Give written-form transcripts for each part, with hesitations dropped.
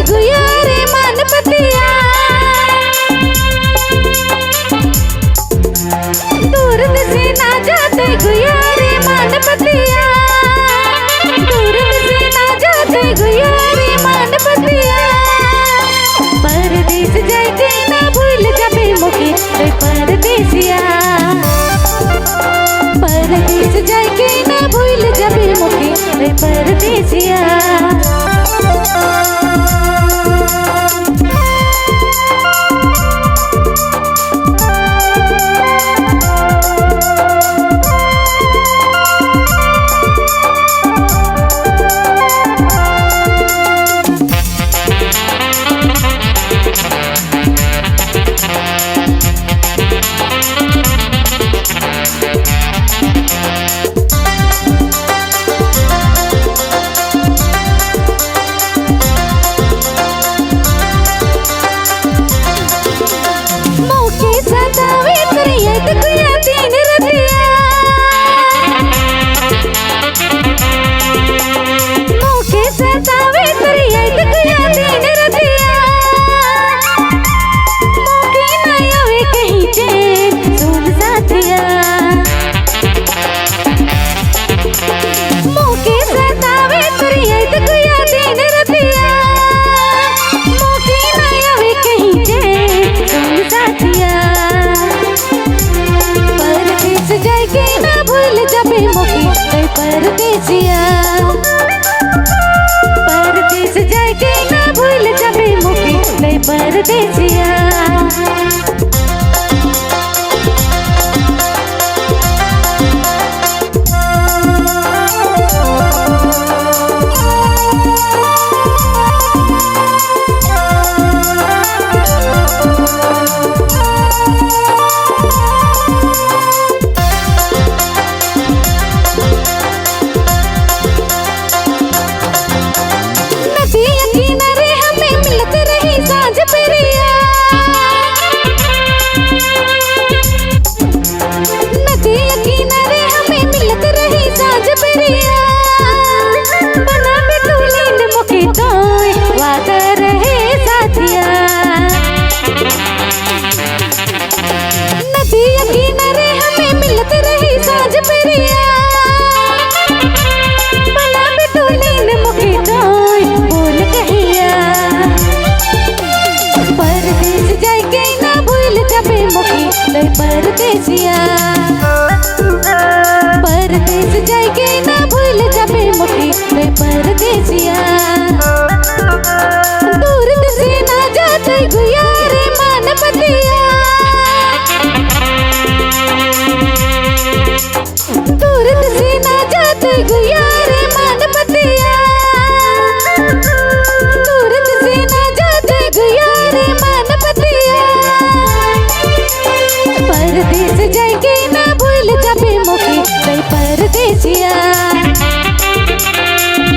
गुया रे मान पतिया दूर से ना जाते गुया रे मान पतिया दूर से ना जाते गुया रे मान पतिया परदेस जाके ना भूल जाबे मोके रे परदेसिया परदेस जाके ना भूल जाबे मोके रे परदेसिया परदेसिया परदेस जाके ना भूल जाबे मोके रे परदेसिया परदेसिया परदेस जाके ना भूल जाबे मोके रे परदेसिया दूर से ना जाते गुया रे मान पतिया दूर से ना जाते गुया रे मान पतिया दूर से ना जाते गुया रे मान पतिया परदेस जाके ना भूल जाबे मोके रे परदेसिया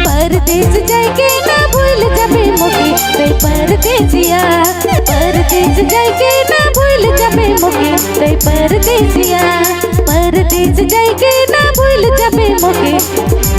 परदेस जाके ना भूल जाबे मोके रे परदेसिया परदेस जाके ना भूल जाबे मोके रे परदेसिया परदेस जाके ना भूल जाबे मोके